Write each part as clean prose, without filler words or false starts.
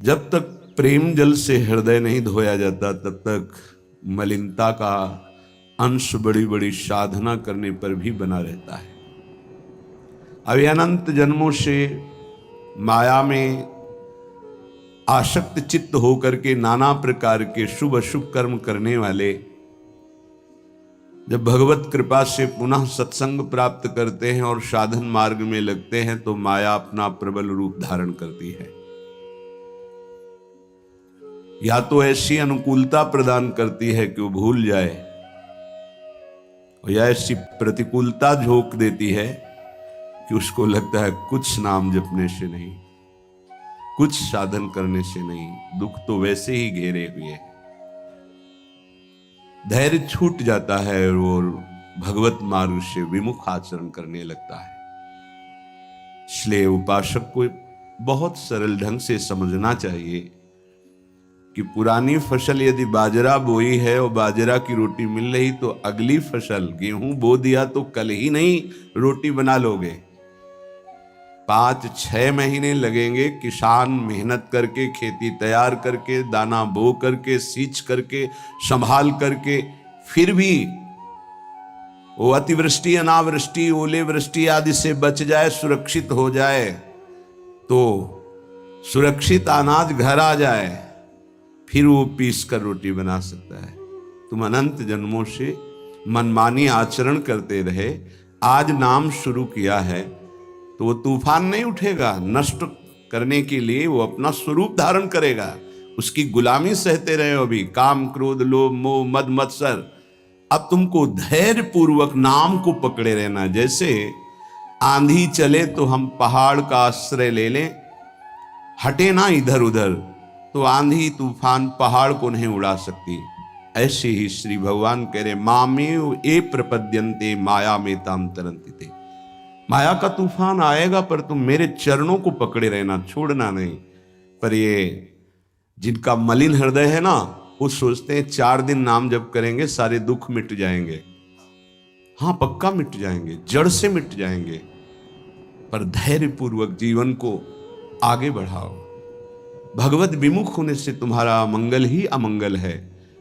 जब तक प्रेम जल से हृदय नहीं धोया जाता तब तक मलिनता का अंश बड़ी बड़ी साधना करने पर भी बना रहता है। अभी अनंत जन्मों से माया में आसक्त चित्त होकर के नाना प्रकार के शुभ अशुभ कर्म करने वाले जब भगवत कृपा से पुनः सत्संग प्राप्त करते हैं और साधन मार्ग में लगते हैं तो माया अपना प्रबल रूप धारण करती है। या तो ऐसी अनुकूलता प्रदान करती है कि वो भूल जाए, या ऐसी प्रतिकूलता झोंक देती है कि उसको लगता है कुछ नाम जपने से नहीं, कुछ साधन करने से नहीं, दुख तो वैसे ही घेरे हुए है। धैर्य छूट जाता है और भगवत मार्ग से विमुख आचरण करने लगता है। इसलिए उपासक को बहुत सरल ढंग से समझना चाहिए कि पुरानी फसल यदि बाजरा बोई है और बाजरा की रोटी मिल रही तो अगली फसल गेहूं बो दिया तो कल ही नहीं रोटी बना लोगे। 5-6 महीने लगेंगे किसान मेहनत करके, खेती तैयार करके, दाना बो करके, सींच करके, संभाल करके, फिर भी वो अतिवृष्टि, अनावृष्टि, ओले वृष्टि आदि से बच जाए, सुरक्षित हो जाए, तो सुरक्षित अनाज घर आ जाए, फिर वो पीस कर रोटी बना सकता है। तुम अनंत जन्मों से मनमानी आचरण करते रहे, आज नाम शुरू किया है तो वो तूफान नहीं उठेगा, नष्ट करने के लिए वो अपना स्वरूप धारण करेगा। उसकी गुलामी सहते रहे हो अभी, काम क्रोध लोभ मोह मद मत्सर। अब तुमको धैर्य पूर्वक नाम को पकड़े रहना। जैसे आंधी चले तो हम पहाड़ का आश्रय ले लें, हटे ना इधर उधर, तो आंधी तूफान पहाड़ को नहीं उड़ा सकती। ऐसे ही श्री भगवान कह रहे मामेव ए प्रपद्यन्ते माया में ताम तरन्ति ते। माया का तूफान आएगा पर तुम मेरे चरणों को पकड़े रहना, छोड़ना नहीं। पर ये जिनका मलिन हृदय है ना, वो सोचते हैं 4 दिन नाम जप करेंगे सारे दुख मिट जाएंगे। हाँ, पक्का मिट जाएंगे, जड़ से मिट जाएंगे। पर धैर्य पूर्वक जीवन को आगे बढ़ाओ। भगवत विमुख होने से तुम्हारा मंगल ही अमंगल है,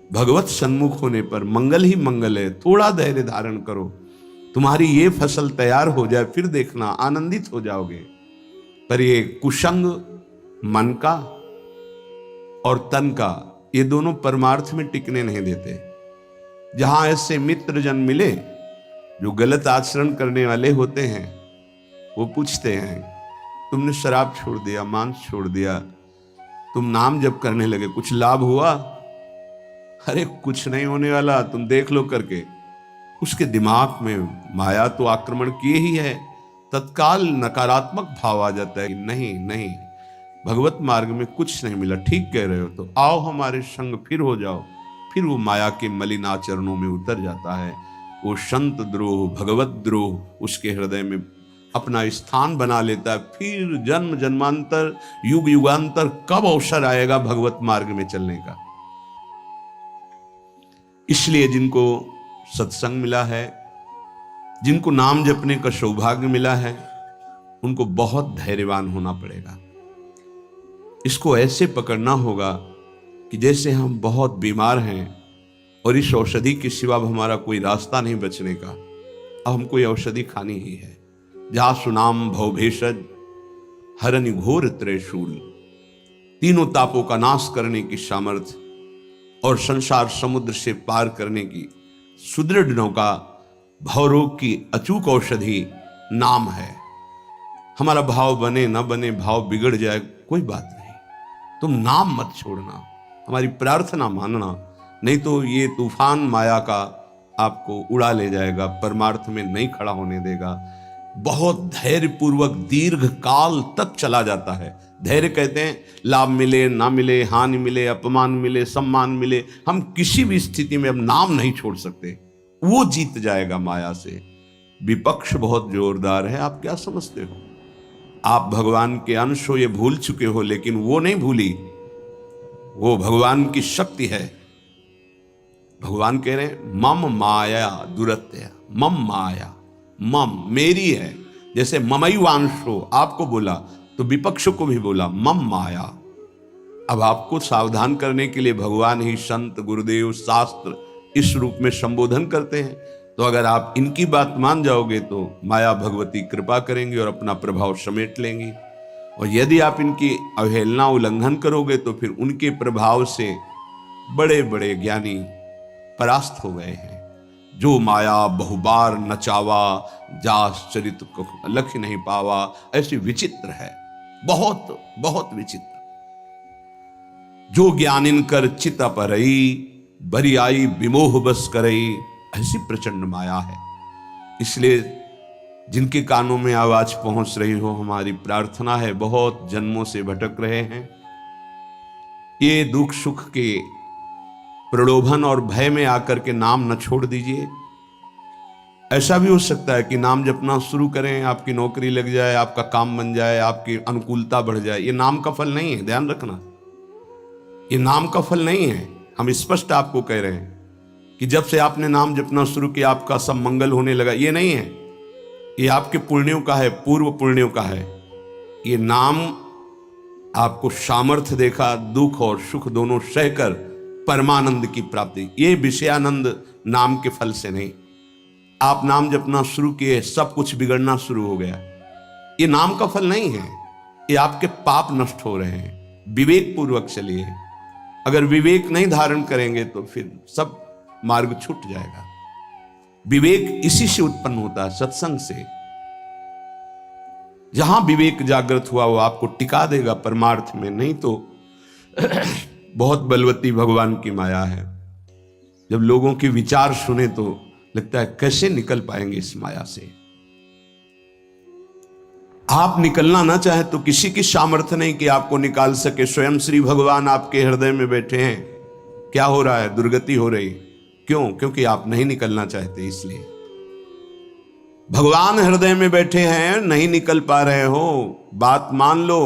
भगवत सन्मुख होने पर मंगल ही मंगल है। थोड़ा धैर्य धारण करो, तुम्हारी ये फसल तैयार हो जाए, फिर देखना आनंदित हो जाओगे। पर ये कुसंग मन का और तन का, ये दोनों परमार्थ में टिकने नहीं देते। जहां ऐसे मित्र जन मिले जो गलत आचरण करने वाले होते हैं, वो पूछते हैं तुमने शराब छोड़ दिया, मांस छोड़ दिया, तुम नाम जप करने लगे, कुछ लाभ हुआ? अरे कुछ नहीं होने वाला, तुम देख लो करके। उसके दिमाग में माया तो आक्रमण किए ही है। तत्काल नकारात्मक भाव आ जाता है कि नहीं नहीं, भगवत मार्ग में कुछ नहीं मिला, ठीक कह रहे हो, तो आओ हमारे संग फिर हो जाओ। फिर वो माया के मलिन आचरणों में उतर जाता है। वो संत द्रोह, भगवत द्रोह उसके हृदय में अपना स्थान बना लेता है। फिर जन्म जन्मांतर, युग युगांतर कब अवसर आएगा भगवत मार्ग में चलने का। इसलिए जिनको सत्संग मिला है, जिनको नाम जपने का सौभाग्य मिला है, उनको बहुत धैर्यवान होना पड़ेगा। इसको ऐसे पकड़ना होगा कि जैसे हम बहुत बीमार हैं और इस औषधि के सिवा हमारा कोई रास्ता नहीं बचने का, अब हमको ये औषधि खानी ही है। जहाँ सुनाम भवभेषज हरनि घोर त्रयशूल, तीनों तापों का नाश करने की सामर्थ्य और संसार समुद्र से पार करने की सुदृढ़ नौका, भवरोग की अचूक औषधि नाम है। हमारा भाव बने न बने, भाव बिगड़ जाए, कोई बात नहीं, तुम नाम मत छोड़ना, हमारी प्रार्थना मानना, नहीं तो ये तूफान माया का आपको उड़ा ले जाएगा, परमार्थ में नहीं खड़ा होने देगा। बहुत धैर्य पूर्वक दीर्घ काल तक चला जाता है। धैर्य कहते हैं लाभ मिले ना मिले, हानि मिले, अपमान मिले, सम्मान मिले, हम किसी भी स्थिति में अब नाम नहीं छोड़ सकते। वो जीत जाएगा माया से। विपक्ष बहुत जोरदार है, आप क्या समझते हो? आप भगवान के अंश हो, ये भूल चुके हो, लेकिन वो नहीं भूली, वो भगवान की शक्ति है। भगवान कह रहे हैं मम माया दुरत्य, मम माया, मम मेरी है। जैसे ममई वांशो आपको बोला तो विपक्ष को भी बोला मम माया, अब आपको सावधान करने के लिए भगवान ही संत, गुरुदेव, शास्त्र इस रूप में संबोधन करते हैं। तो अगर आप इनकी बात मान जाओगे तो माया भगवती कृपा करेंगे और अपना प्रभाव समेट लेंगी। और यदि आप इनकी अवहेलना, उल्लंघन करोगे तो फिर उनके प्रभाव से बड़े बड़े ज्ञानी परास्त हो गए हैं। जो माया बहुबार नचावा, जास चरित को लक्ष्य नहीं पावा, ऐसी विचित्र है, बहुत बहुत विचित्र। जो ज्ञानिन कर चित अपरई, बरी आई विमोह बस करई, ऐसी प्रचंड माया है। इसलिए जिनके कानों में आवाज पहुंच रही हो, हमारी प्रार्थना है, बहुत जन्मों से भटक रहे हैं, ये दुख सुख के प्रलोभन और भय में आकर के नाम न छोड़ दीजिए। ऐसा भी हो सकता है कि नाम जपना शुरू करें, आपकी नौकरी लग जाए, आपका काम बन जाए, आपकी अनुकूलता बढ़ जाए। ये नाम का फल नहीं है, ध्यान रखना, ये नाम का फल नहीं है। हम स्पष्ट आपको कह रहे हैं कि जब से आपने नाम जपना शुरू किया आपका सब मंगल होने लगा, ये नहीं है। ये आपके पुण्यों का है, पूर्व पुण्यों का है। ये नाम आपको सामर्थ्य देखा, दुख और सुख दोनों सहकर परमानंद की प्राप्ति। ये विषयानंद नाम के फल से नहीं। आप नाम जपना शुरू किए, सब कुछ बिगड़ना शुरू हो गया, ये नाम का फल नहीं है। ये आपके पाप नष्ट हो रहे हैं। विवेक पूर्वक चलिए। अगर विवेक नहीं धारण करेंगे तो फिर सब मार्ग छूट जाएगा। विवेक इसी से उत्पन्न होता है, सत्संग से। जहां विवेक जागृत हुआ वो आपको टिका देगा परमार्थ में, नहीं तो बहुत बलवती भगवान की माया है। जब लोगों के विचार सुने तो लगता है कैसे निकल पाएंगे इस माया से। आप निकलना ना चाहे तो किसी की सामर्थ्य नहीं कि आपको निकाल सके। स्वयं श्री भगवान आपके हृदय में बैठे हैं। क्या हो रहा है? दुर्गति हो रही। क्यों? क्योंकि आप नहीं निकलना चाहते, इसलिए। भगवान हृदय में बैठे हैं, नहीं निकल पा रहे हो, बात मान लो।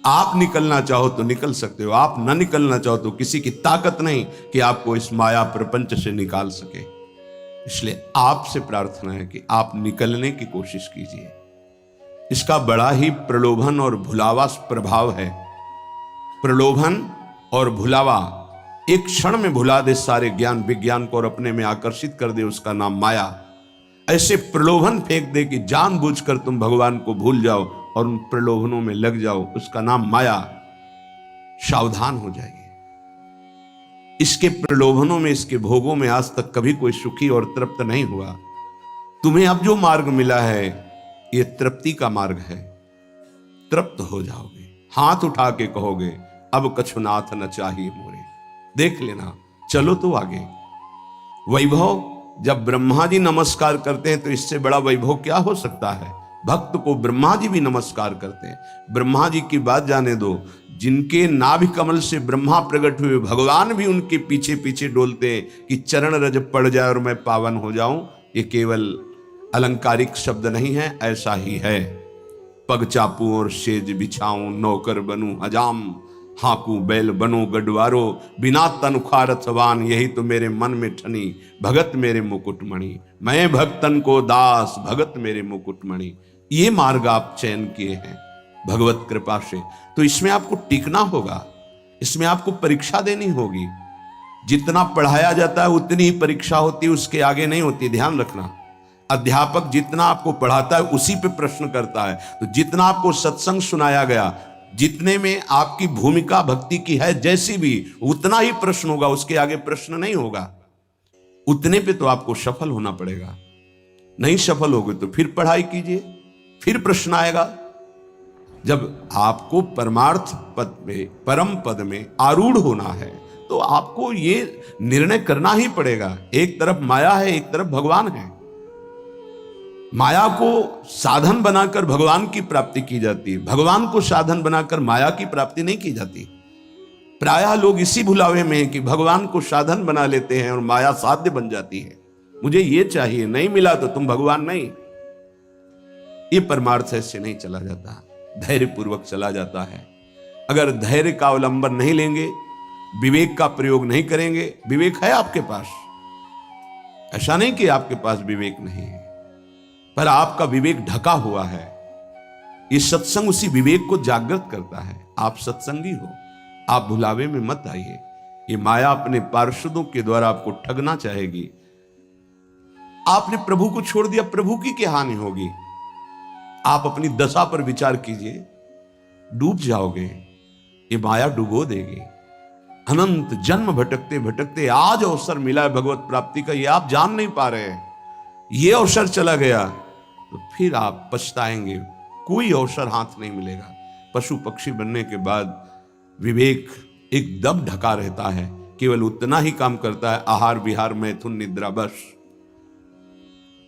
आप निकलना चाहो तो निकल सकते हो, आप न निकलना चाहो तो किसी की ताकत नहीं कि आपको इस माया प्रपंच से निकाल सके। इसलिए आपसे प्रार्थना है कि आप निकलने की कोशिश कीजिए। इसका बड़ा ही प्रलोभन और भुलावा प्रभाव है। प्रलोभन और भुलावा एक क्षण में भुला दे सारे ज्ञान विज्ञान को और अपने में आकर्षित कर दे, उसका नाम माया। ऐसे प्रलोभन फेंक दे कि जानबूझकर तुम भगवान को भूल जाओ और उन प्रलोभनों में लग जाओ, उसका नाम माया। सावधान हो जाइए। इसके प्रलोभनों में, इसके भोगों में आज तक कभी कोई सुखी और तृप्त नहीं हुआ। तुम्हें अब जो मार्ग मिला है ये तृप्ति का मार्ग है। तृप्त हो जाओगे, हाथ उठा के कहोगे अब कछुनाथ न चाहिए मोरे। देख लेना, चलो तो आगे। वैभव, जब ब्रह्मा जी नमस्कार करते हैं तो इससे बड़ा वैभव क्या हो सकता है। भक्त को ब्रह्मा जी भी नमस्कार करते हैं। ब्रह्मा जी की बात जाने दो, जिनके नाभि कमल से ब्रह्मा प्रकट हुए, भगवान भी उनके पीछे पीछे डोलते हैं कि चरण रज पड़ जाए और मैं पावन हो जाऊं। ये केवल अलंकारिक शब्द नहीं है, ऐसा ही है। पग चापू और सेज बिछाऊं, नौकर बनूं हजाम, हाकू बैल बनो गडवारो, बिना तनख्वारथवान, यही तो मेरे मन में ठनी, भगत मेरे मुकुटमणि। मैं भक्तन को दास, भगत मेरे मुकुटमणि। ये मार्ग आप चयन किए हैं भगवत कृपा से, तो इसमें आपको टिकना होगा, इसमें आपको परीक्षा देनी होगी। जितना पढ़ाया जाता है उतनी ही परीक्षा होती है, उसके आगे नहीं होती, ध्यान रखना। अध्यापक जितना आपको पढ़ाता है उसी पे प्रश्न करता है। तो जितना आपको सत्संग सुनाया गया, जितने में आपकी भूमिका भक्ति की है जैसी भी, उतना ही प्रश्न होगा, उसके आगे प्रश्न नहीं होगा। उतने पे तो आपको सफल होना पड़ेगा। नहीं सफल होगे तो फिर पढ़ाई कीजिए, फिर प्रश्न आएगा। जब आपको परमार्थ पद में, परम पद में आरूढ़ होना है तो आपको ये निर्णय करना ही पड़ेगा। एक तरफ माया है, एक तरफ भगवान है। माया को साधन बनाकर भगवान की प्राप्ति की जाती है, भगवान को साधन बनाकर माया की प्राप्ति नहीं की जाती। प्रायः लोग इसी भुलावे में हैं कि भगवान को साधन बना लेते हैं और माया साध्य बन जाती है। मुझे ये चाहिए, नहीं मिला तो तुम भगवान नहीं। ये परमार्थ ऐसे नहीं चला जाता, धैर्य पूर्वक चला जाता है। अगर धैर्य का अवलंबन नहीं लेंगे, विवेक का प्रयोग नहीं करेंगे, विवेक है आपके पास, ऐसा नहीं कि आपके पास विवेक नहीं है, पर आपका विवेक ढका हुआ है। ये सत्संग उसी विवेक को जागृत करता है। आप सत्संगी हो, आप भुलावे में मत आइए। ये माया अपने पार्षदों के द्वारा आपको ठगना चाहेगी। आपने प्रभु को छोड़ दिया, प्रभु की क्या हानि होगी? आप अपनी दशा पर विचार कीजिए, डूब जाओगे। ये माया डुबो देगी। अनंत जन्म भटकते भटकते आज अवसर मिला है भगवत प्राप्ति का, ये आप जान नहीं पा रहे हैं। ये अवसर चला गया तो फिर आप पछताएंगे, कोई अवसर हाथ नहीं मिलेगा। पशु पक्षी बनने के बाद विवेक एकदम ढका रहता है, केवल उतना ही काम करता है, आहार विहार मैथुन निद्रा, बस।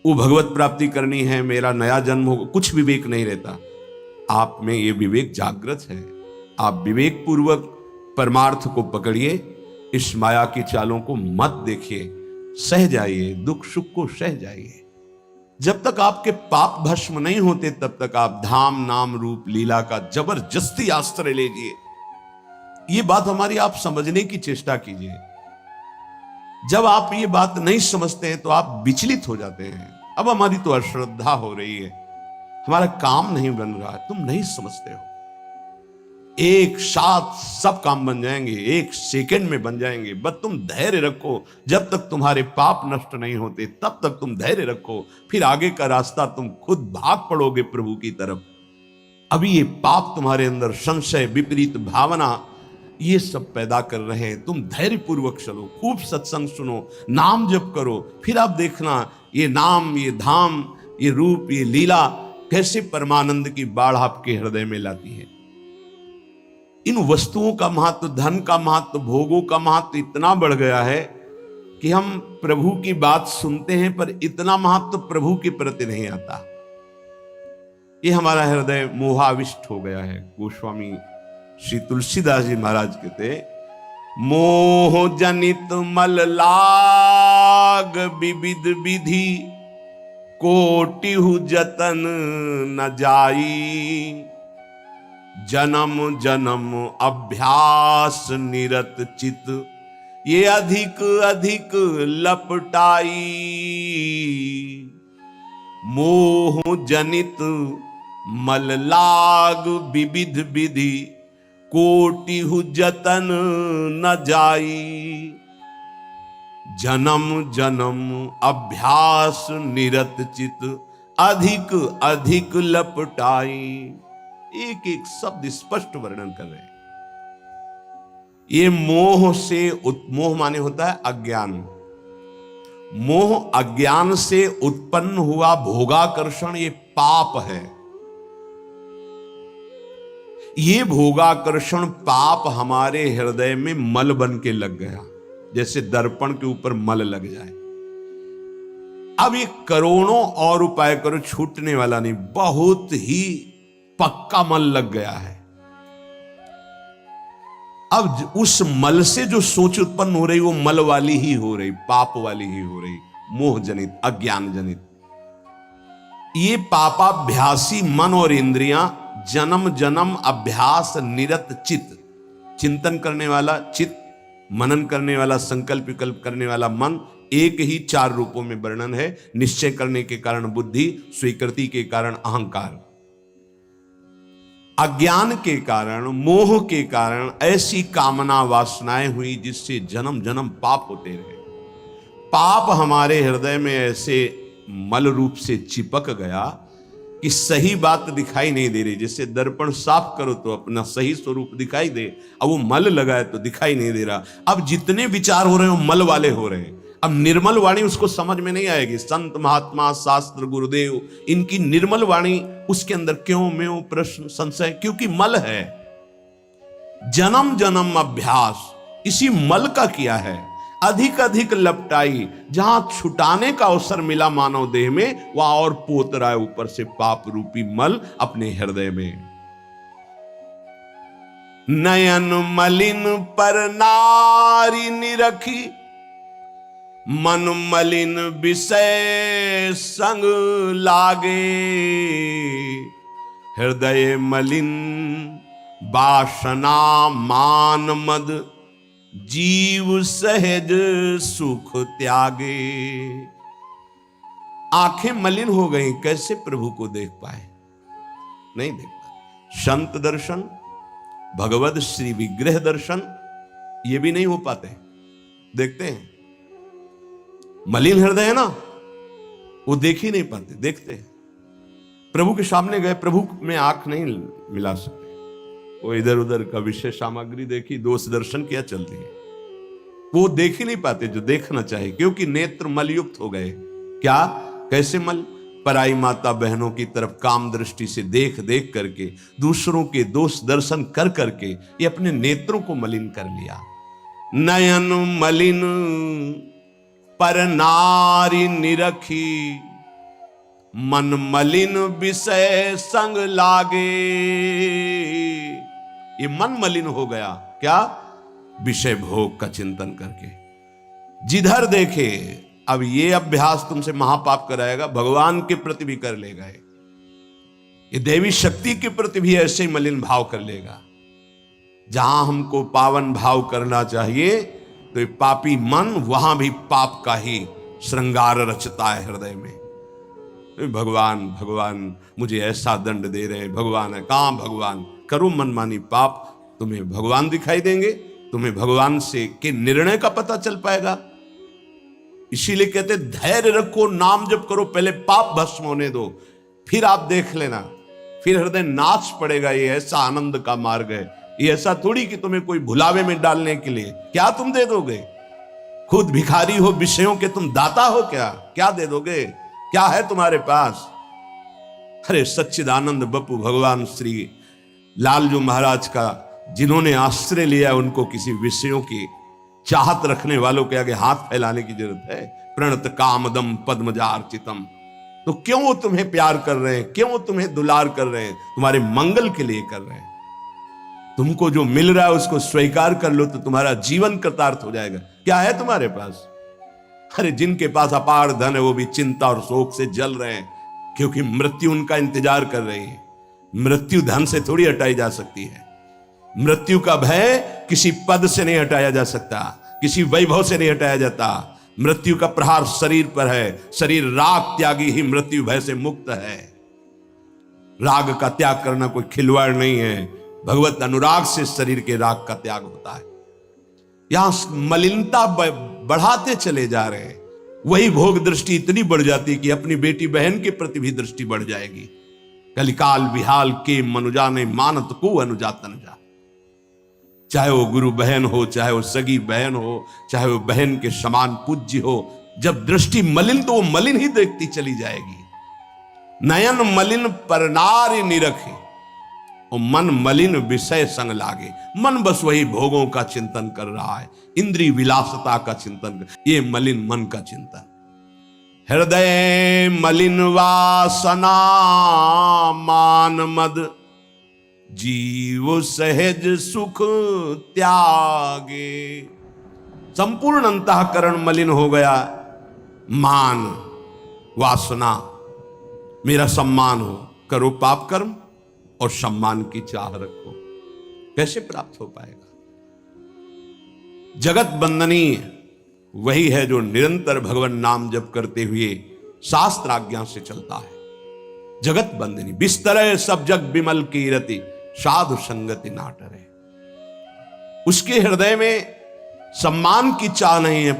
वो भगवत प्राप्ति करनी है, मेरा नया जन्म होगा, कुछ विवेक नहीं रहता। आप में ये विवेक जागृत है। आप विवेक पूर्वक परमार्थ को पकड़िए, इस माया की चालों को मत देखिए, सह जाइए, दुख सुख को सह जाइए। जब तक आपके पाप भस्म नहीं होते तब तक आप धाम नाम रूप लीला का जबरदस्ती आश्रय लीजिए। ये बात हमारी आप समझने की चेष्टा कीजिए। जब आप ये बात नहीं समझते हैं तो आप विचलित हो जाते हैं। अब हमारी तो अश्रद्धा हो रही है, हमारा काम नहीं बन रहा है, तुम नहीं समझते हो। एक साथ सब काम बन जाएंगे, एक सेकंड में बन जाएंगे, बस तुम धैर्य रखो। जब तक तुम्हारे पाप नष्ट नहीं होते तब तक तुम धैर्य रखो, फिर आगे का रास्ता तुम खुद भाग पड़ोगे प्रभु की तरफ। अभी ये पाप तुम्हारे अंदर संशय, विपरीत भावना, ये सब पैदा कर रहे हैं। तुम धैर्य पूर्वक चलो, खूब सत्संग सुनो, नाम जप करो, फिर आप देखना ये नाम, ये धाम, ये रूप, ये लीला कैसे परमानंद की बाढ़ आपके हृदय में लाती है। इन वस्तुओं का महत्व, धन का महत्व, भोगों का महत्व इतना बढ़ गया है कि हम प्रभु की बात सुनते हैं पर इतना महत्व प्रभु के प्रति नहीं आता। ये हमारा हृदय मोहाविष्ट हो गया है। गोस्वामी श्री तुलसीदास जी महाराज कहते, मोह जनित मल लाग विविध विधि, कोटिहु जतन न जाई, जन्म जन्म अभ्यास निरत चित, ये अधिक अधिक लपटाई। मोह जनित मल लाग विविध विधि, कोटिहु जतन न जाई, जन्म जन्म अभ्यास निरत चित, अधिक अधिक लपटाई। एक एक शब्द स्पष्ट वर्णन कर रहे हैं। ये मोह से, मोह माने होता है अज्ञान। मोह अज्ञान से उत्पन्न हुआ भोगाकर्षण, ये पाप है। ये भोगाकर्षण पाप हमारे हृदय में मल बन के लग गया, जैसे दर्पण के ऊपर मल लग जाए। अब ये करोड़ों और उपाय करो, छूटने वाला नहीं, बहुत ही पक्का मल लग गया है। अब उस मल से जो सोच उत्पन्न हो रही वो मल वाली ही हो रही, पाप वाली ही हो रही, मोह जनित, अज्ञान जनित। ये पापाभ्यासी मन और इंद्रियां जन्म जन्म अभ्यास निरत चित्त, चिंतन करने वाला चित्त, मनन करने वाला, संकल्प विकल्प करने वाला मन, एक ही चार रूपों में वर्णन है। निश्चय करने के कारण बुद्धि, स्वीकृति के कारण अहंकार, अज्ञान के कारण, मोह के कारण ऐसी कामना वासनाएं हुई जिससे जन्म जन्म पाप होते रहे। पाप हमारे हृदय में ऐसे मल रूप से चिपक गया कि सही बात दिखाई नहीं दे रही। जैसे दर्पण साफ करो तो अपना सही स्वरूप दिखाई दे, अब वो मल लगा है तो दिखाई नहीं दे रहा। अब जितने विचार हो रहे हैं वो मल वाले हो रहे हैं। अब निर्मल वाणी उसको समझ में नहीं आएगी। संत महात्मा शास्त्र गुरुदेव, इनकी निर्मल वाणी उसके अंदर क्यों में प्रश्न संशय, क्योंकि मल है। जन्म जन्म अभ्यास इसी मल का किया है। अधिक अधिक लपटाई, जहां छुटाने का अवसर मिला मानव देह में, वहां और पोत रहा है ऊपर से पाप रूपी मल अपने हृदय में। नयन मलिन पर नारी निरखी, मन मलिन विषय संग लागे, हृदय मलिन वासना मान मद, जीव सहज सुख त्यागे। आंखें मलिन हो गई, कैसे प्रभु को देख पाए? नहीं देख पाए। संत दर्शन, भगवद श्री विग्रह दर्शन ये भी नहीं हो पाते। देखते हैं मलिन हृदय है ना, वो देख ही नहीं पाते। देखते हैं प्रभु के सामने गए, प्रभु में आंख नहीं मिला सकते, वो इधर उधर का विषय सामग्री देखी, दोष दर्शन किया, चल रही है। वो देख ही नहीं पाते जो देखना चाहिए, क्योंकि नेत्र मलयुक्त हो गए। क्या, कैसे मल? पराई माता बहनों की तरफ काम दृष्टि से देख देख करके, दूसरों के दोष दर्शन कर करके ये अपने नेत्रों को मलिन कर लिया। नयन मलिन पर नारी निरखी, मन मलिन विषय संग लागे। ये मन मलिन हो गया, क्या? विषय भोग का चिंतन करके। जिधर देखे, अब ये अभ्यास तुमसे महापाप कराएगा, भगवान के प्रति भी कर लेगा, ये देवी शक्ति के प्रति भी ऐसे ही मलिन भाव कर लेगा। जहां हमको पावन भाव करना चाहिए, तो ये पापी मन वहां भी पाप का ही श्रृंगार रचता है हृदय में। भगवान भगवान मुझे ऐसा दंड दे रहे हैं, भगवान है कहां भगवान? करो मनमानी पाप, तुम्हें भगवान दिखाई देंगे, तुम्हें भगवान से के निर्णय का पता चल पाएगा। इसीलिए कहते धैर्य रखो, नाम जप करो, पहले पाप भस्म होने दो, फिर आप देख लेना, फिर हृदय नाच पड़ेगा। ये ऐसा आनंद का मार्ग है, ये ऐसा थोड़ी कि तुम्हें कोई भुलावे में डालने के लिए क्या तुम दे दोगे? खुद भिखारी हो, विषयों के तुम दाता हो, क्या दे दोगे? क्या है तुम्हारे पास? अरे सच्चिदानंद बप्पू भगवान श्री लालजू महाराज का जिन्होंने आश्रय लिया, उनको किसी विषयों की चाहत रखने वालों के आगे हाथ फैलाने की जरूरत है? प्रणत कामदम पद्मजार्चितम। तो क्यों वो तुम्हें प्यार कर रहे हैं, क्यों वो तुम्हें दुलार कर रहे हैं? तुम्हारे मंगल के लिए कर रहे हैं। तुमको जो मिल रहा है उसको स्वीकार कर लो, तो तुम्हारा जीवन कृतार्थ हो जाएगा। क्या है तुम्हारे पास? अरे जिनके पास अपार धन है, वो भी चिंता और शोक से जल रहे हैं, क्योंकि मृत्यु उनका इंतजार कर रही है। मृत्यु धन से थोड़ी हटाई जा सकती है। मृत्यु का भय किसी पद से नहीं हटाया जा सकता, किसी वैभव से नहीं हटाया जाता। मृत्यु का प्रहार शरीर पर है। शरीर राग त्यागी ही मृत्यु भय से मुक्त है। राग का त्याग करना कोई खिलवाड़ नहीं है, भगवत अनुराग से शरीर के राग का त्याग होता है। यहां मलिनता बढ़ाते चले जा रहे हैं, वही भोग दृष्टि इतनी बढ़ जाती है कि अपनी बेटी बहन के प्रति भी दृष्टि बढ़ जाएगी। कलिकाल विहाल के मनुजा ने मानत को अनुजा तनुजा। चाहे वो गुरु बहन हो, चाहे वो सगी बहन हो, चाहे वो बहन के समान पूज्य हो, जब दृष्टि मलिन तो वो मलिन ही देखती चली जाएगी। नयन मलिन पर नारी निरखे, और मन मलिन विषय संग लागे। मन बस वही भोगों का चिंतन कर रहा है, इंद्रिय विलासता का चिंतन, ये मलिन मन का चिंतन। हृदय मलिन वासना मान मद, जीव सहज सुख त्यागे। संपूर्ण अंतःकरण मलिन हो गया। मान वासना, मेरा सम्मान हो, करो पाप कर्म और सम्मान की चाह रखो, कैसे प्राप्त हो पाएगा? जगत बंदनीय वही है जो निरंतर भगवान नाम जप करते हुए शास्त्र आज्ञा से चलता है। जगत बंदनी बिस्तर सब जग विमल की रति, साधु संगति नाटरे। उसके हृदय में सम्मान की चाह नहीं है,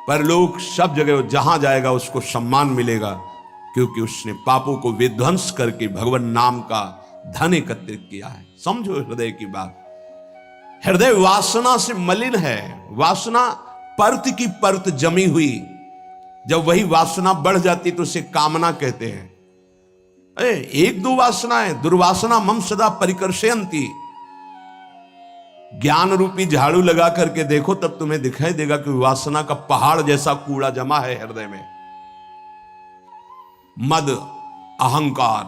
परलोक सब जगह जहां जाएगा उसको सम्मान मिलेगा, क्योंकि उसने पापों को विध्वंस करके भगवान नाम का धन एकत्रित किया है। समझो हृदय की बात। हृदय वासना से मलिन है। वासना परत की परत जमी हुई, जब वही वासना बढ़ जाती तो उसे कामना कहते हैं। अरे एक दो वासना है, दुर्वासना मम सदा परिकर्षयन्ति। ज्ञान रूपी झाड़ू लगा करके देखो, तब तुम्हें दिखाई देगा कि वासना का पहाड़ जैसा कूड़ा जमा है हृदय में। मद, अहंकार,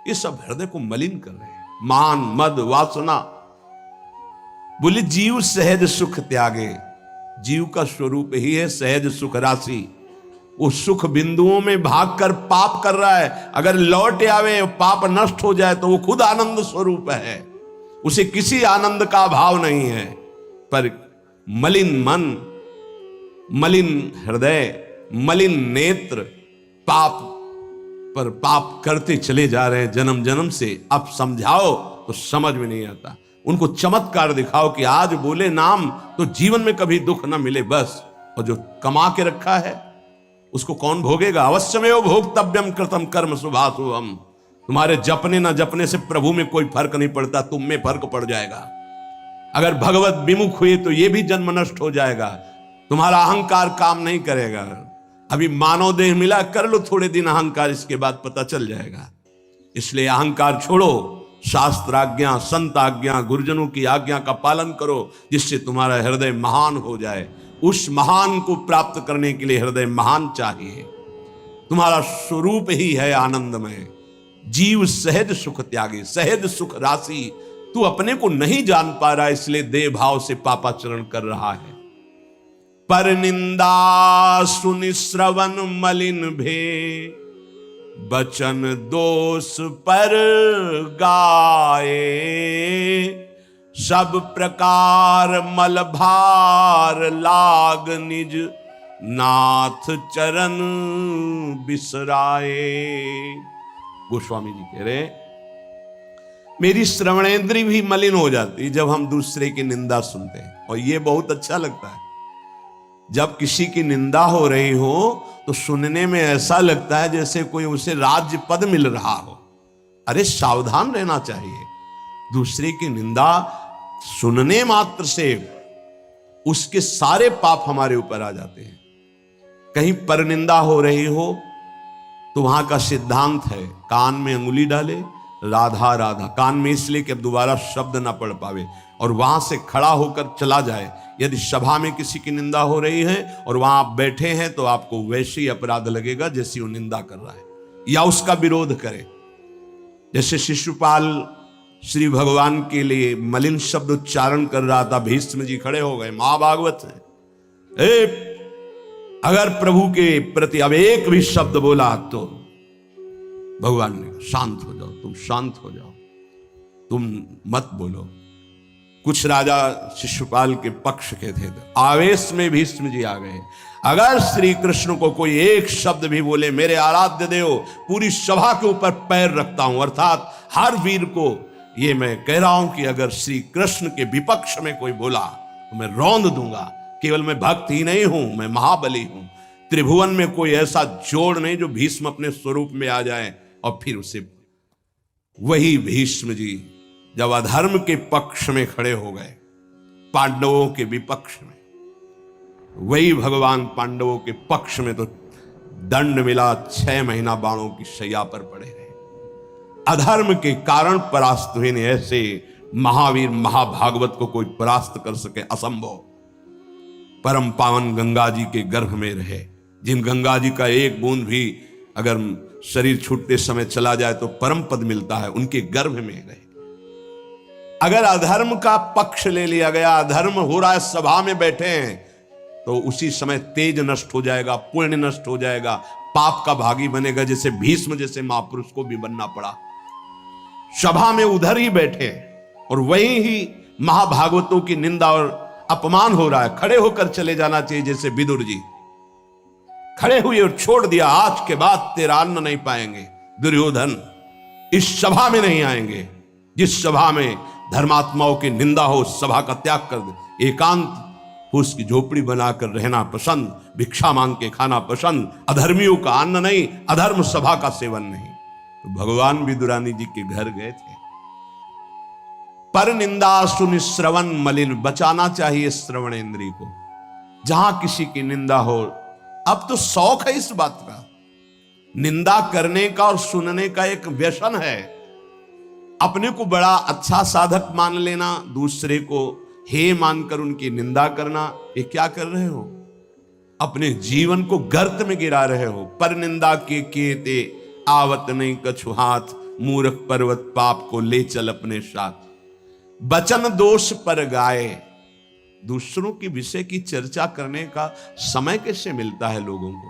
ये सब हृदय को मलिन कर रहे हैं। मान, मद, वासना। बोले जीव सहज सुख त्यागे। जीव का स्वरूप ही है सहज सुख राशि। उस सुख बिंदुओं में भागकर पाप कर रहा है, अगर लौट आवे पाप नष्ट हो जाए तो वो खुद आनंद स्वरूप है, उसे किसी आनंद का अभाव नहीं है। पर मलिन मन, मलिन हृदय, मलिन नेत्र पाप पर पाप करते चले जा रहे हैं जन्म जन्म से। अब समझाओ तो समझ में नहीं आता। उनको चमत्कार दिखाओ कि आज बोले नाम तो जीवन में कभी दुख ना मिले बस, और जो कमा के रखा है उसको कौन भोगेगा। अवश्यमेव भोक्तव्यम कृतम कर्म शुभाशुभम। तुम्हारे जपने ना जपने से प्रभु में कोई फर्क नहीं पड़ता, तुम में फर्क पड़ जाएगा। अगर भगवत विमुख हुए तो ये भी जन्म नष्ट हो जाएगा, तुम्हारा अहंकार काम नहीं करेगा। अभी मानव देह मिला, कर लो थोड़े दिन अहंकार, इसके बाद पता चल जाएगा। इसलिए अहंकार छोड़ो, शास्त्र आज्ञा, संत आज्ञा, गुरुजनों की आज्ञा का पालन करो, जिससे तुम्हारा हृदय महान हो जाए। उस महान को प्राप्त करने के लिए हृदय महान चाहिए। तुम्हारा स्वरूप ही है आनंदमय। जीव सहज सुख त्यागी, सहज सुख राशि। तू अपने को नहीं जान पा रहा, इसलिए देह भाव से पापाचरण कर रहा है। पर निंदा सुनि श्रवण मलिन भे, बचन दोष पर गाए। सब प्रकार मल भार लाग, निज नाथ चरण बिसराए। गोस्वामी जी कह रहे, मेरी श्रवणेंद्री भी मलिन हो जाती जब हम दूसरे की निंदा सुनते हैं। और ये बहुत अच्छा लगता है, जब किसी की निंदा हो रही हो तो सुनने में ऐसा लगता है जैसे कोई उसे राज्य पद मिल रहा हो। अरे सावधान रहना चाहिए। दूसरे की निंदा सुनने मात्र से उसके सारे पाप हमारे ऊपर आ जाते हैं। कहीं परनिंदा हो रही हो तो वहां का सिद्धांत है, कान में अंगुली डाले, राधा राधा, कान में इसलिए कि अब दोबारा शब्द ना पढ़ पावे, और वहां से खड़ा होकर चला जाए। यदि सभा में किसी की निंदा हो रही है और वहां आप बैठे हैं तो आपको वैसे ही अपराध लगेगा जैसी वो निंदा कर रहा है, या उसका विरोध करे। जैसे शिशुपाल श्री भगवान के लिए मलिन शब्द उच्चारण कर रहा था, भीष्म जी खड़े हो गए, महाभागवत है, अगर प्रभु के प्रति अब एक भी शब्द बोला तो भगवान ने कहा शांत हो जाओ, तुम शांत हो जाओ, तुम मत बोलो। कुछ राजा शिशुपाल के पक्ष के थे, आवेश में भीष्म जी आ गए। अगर श्री कृष्ण को कोई एक शब्द भी बोले, मेरे आराध्य देव, पूरी सभा के ऊपर पैर रखता हूं। अर्थात हर वीर को ये मैं कह रहा हूं कि अगर श्री कृष्ण के विपक्ष में कोई बोला तो मैं रौंद दूंगा। केवल मैं भक्त ही नहीं हूं, मैं महाबली हूं। त्रिभुवन में कोई ऐसा जोड़ नहीं जो भीष्म अपने स्वरूप में आ जाए। और फिर उसे वही भीष्म जी जब अधर्म के पक्ष में खड़े हो गए, पांडवों के विपक्ष में, वही भगवान पांडवों के पक्ष में तो दंड मिला, 6 महीना बाणों की शैया पर पड़े रहे। अधर्म के कारण परास्त हुए ने। ऐसे महावीर महाभागवत को कोई परास्त कर सके, असंभव। परम पावन गंगा जी के गर्भ में रहे, जिन गंगा जी का एक बूंद भी अगर शरीर छूटते समय चला जाए तो परम पद मिलता है, उनके गर्भ में रहे। अगर अधर्म का पक्ष ले लिया गया, अधर्म हो रहा है, सभा में बैठे हैं, तो उसी समय तेज नष्ट हो जाएगा, पुण्य नष्ट हो जाएगा, पाप का भागी बनेगा। जैसे भीष्म जैसे महापुरुष को भी बनना पड़ा। सभा में उधर ही बैठे और वहीं ही महाभागवतों की निंदा और अपमान हो रहा है। खड़े होकर चले जाना चाहिए, जैसे विदुर जी खड़े हुए और छोड़ दिया, आज के बाद तेरा अन्न नहीं पाएंगे। दुर्योधन इस सभा में नहीं आएंगे। जिस सभा में धर्मात्माओं की निंदा हो, सभा का त्याग कर दे। एकांत उसकी झोपड़ी बनाकर रहना पसंद, भिक्षा मांग के खाना पसंद, अधर्मियों का अन्न नहीं, अधर्म सभा का सेवन नहीं। तो भगवान विदुरानी जी के घर गए थे। पर निंदा सुनि श्रवण मलिन, बचाना चाहिए श्रवणेंद्रिय को। जहां किसी की निंदा हो, अब तो शौक है इस बात का, निंदा करने का और सुनने का एक व्यसन है। अपने को बड़ा अच्छा साधक मान लेना, दूसरे को हे मानकर उनकी निंदा करना, ये क्या कर रहे हो? अपने जीवन को गर्त में गिरा रहे हो। पर निंदा के ते आवत नहीं कछु हाथ, मूर्ख पर्वत पाप को ले चल अपने साथ। बचन दोष पर गाए, दूसरों की विषय की चर्चा करने का समय कैसे मिलता है लोगों को?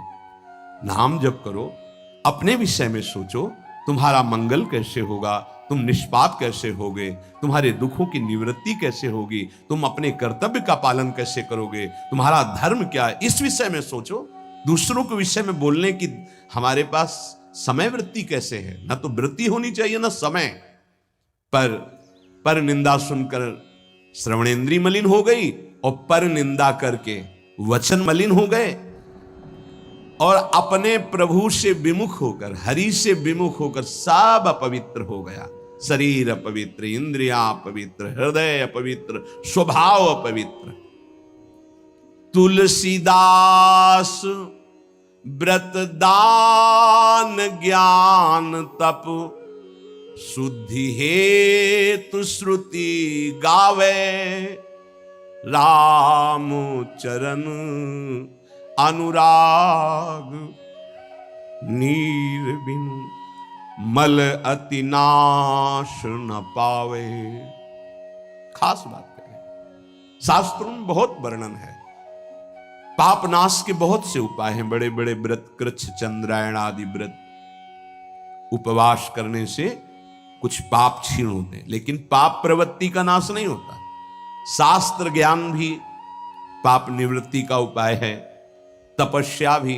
नाम जप करो, अपने विषय में सोचो, तुम्हारा मंगल कैसे होगा, तुम निष्पाप कैसे होगे, तुम्हारे दुखों की निवृत्ति कैसे होगी, तुम अपने कर्तव्य का पालन कैसे करोगे, तुम्हारा धर्म क्या है, इस विषय में सोचो। दूसरों के विषय में बोलने की हमारे पास समय वृत्ति कैसे है? ना तो वृत्ति होनी चाहिए ना समय। पर पर निंदा सुनकर श्रवणेंद्री मलिन हो गई और पर निंदा करके वचन मलिन हो गए, और अपने प्रभु से विमुख होकर, हरि से विमुख होकर सब अपवित्र हो गया। शरीर अपवित्र, इंद्रियां अपवित्र, हृदय अपवित्र, स्वभाव अपवित्र। तुलसीदास व्रत दान ज्ञान तप शुद्धि हेतु श्रुति गावे, राम चरण अनुराग नीर बिनु मल अति नाश न पावे। खास बात करें, शास्त्रों में बहुत वर्णन है, पाप नाश के बहुत से उपाय हैं, बड़े बड़े व्रत, कृच्छ चंद्रायण आदि व्रत, उपवास करने से कुछ पाप क्षीण होते हैं, लेकिन पाप प्रवृत्ति का नाश नहीं होता। शास्त्र ज्ञान भी पाप निवृत्ति का उपाय है, तपस्या भी,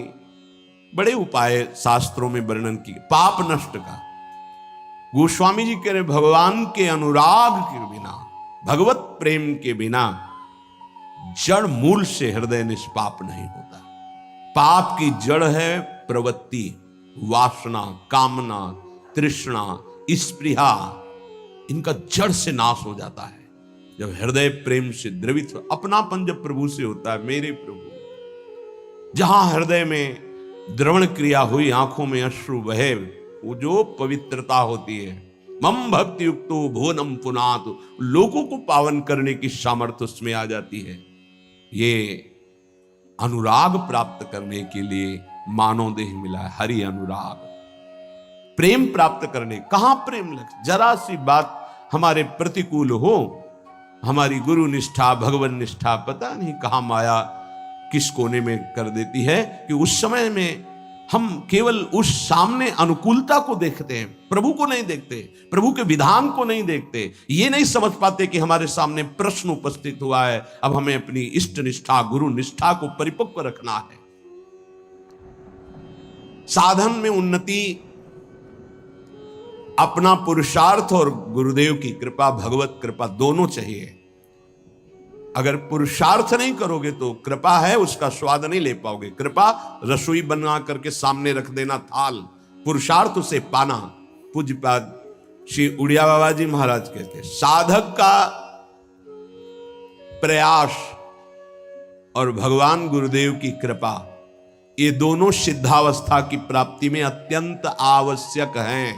बड़े उपाय शास्त्रों में वर्णन किए पाप नष्ट का। गोस्वामी जी कह रहे भगवान के अनुराग के बिना, भगवत प्रेम के बिना जड़ मूल से हृदय निष्पाप नहीं होता। पाप की जड़ है प्रवृत्ति, वासना, कामना, तृष्णा, स्पृहा, इनका जड़ से नाश हो जाता है जब हृदय प्रेम से द्रवित। अपनापन जब प्रभु से होता है, मेरे प्रभु, जहां हृदय में द्रवण क्रिया हुई, आंखों में अश्रु बहे, वो जो पवित्रता होती है, मम भक्ति युक्तो भुवनम पुनात, लोगों को पावन करने की सामर्थ्य उसमें आ जाती है। ये अनुराग प्राप्त करने के लिए मानव देह मिला है, हरि अनुराग। प्रेम प्राप्त करने, कहां प्रेम लग, जरा सी बात हमारे प्रतिकूल हो, हमारी गुरु निष्ठा, भगवान निष्ठा, पता नहीं कहां माया किस कोने में कर देती है कि उस समय में हम केवल उस सामने अनुकूलता को देखते हैं, प्रभु को नहीं देखते, प्रभु के विधान को नहीं देखते। ये नहीं समझ पाते कि हमारे सामने प्रश्न उपस्थित हुआ है, अब हमें अपनी इष्ट निष्ठा, गुरु निष्ठा को परिपक्व रखना है। साधन में उन्नति अपना पुरुषार्थ और गुरुदेव की कृपा, भगवत कृपा दोनों चाहिए। अगर पुरुषार्थ नहीं करोगे तो कृपा है उसका स्वाद नहीं ले पाओगे। कृपा रसोई बना करके सामने रख देना थाल, पुरुषार्थ उसे पाना। पूज्यपाद श्री उड़िया बाबा जी महाराज कहते, साधक का प्रयास और भगवान गुरुदेव की कृपा, ये दोनों सिद्धावस्था की प्राप्ति में अत्यंत आवश्यक हैं।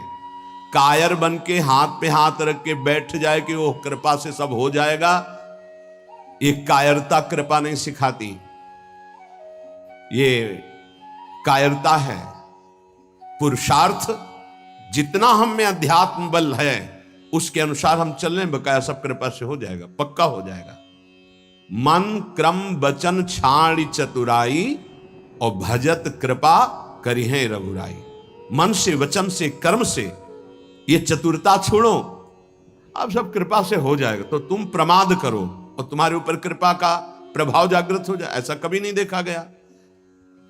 कायर बन के हाथ पे हाथ रख के बैठ जाए कि वो कृपा से सब हो जाएगा, ये कायरता कृपा नहीं सिखाती, ये कायरता है। पुरुषार्थ, जितना हम में अध्यात्म बल है उसके अनुसार हम चलने, बकाया सब कृपा से हो जाएगा, पक्का हो जाएगा। मन क्रम वचन छाड़ी चतुराई, और भजत कृपा करी है रघुराई। मन से, वचन से, कर्म से ये चतुरता छोड़ो, अब सब कृपा से हो जाएगा। तो तुम प्रमाद करो और तुम्हारे ऊपर कृपा का प्रभाव जागृत हो जाए, ऐसा कभी नहीं देखा गया।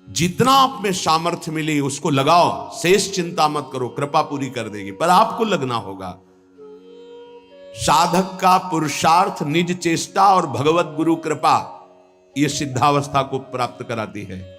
जितना आप में सामर्थ्य मिली उसको लगाओ, शेष चिंता मत करो, कृपा पूरी कर देगी, पर आपको लगना होगा। साधक का पुरुषार्थ, निज चेष्टा और भगवत गुरु कृपा, यह सिद्धावस्था को प्राप्त कराती है।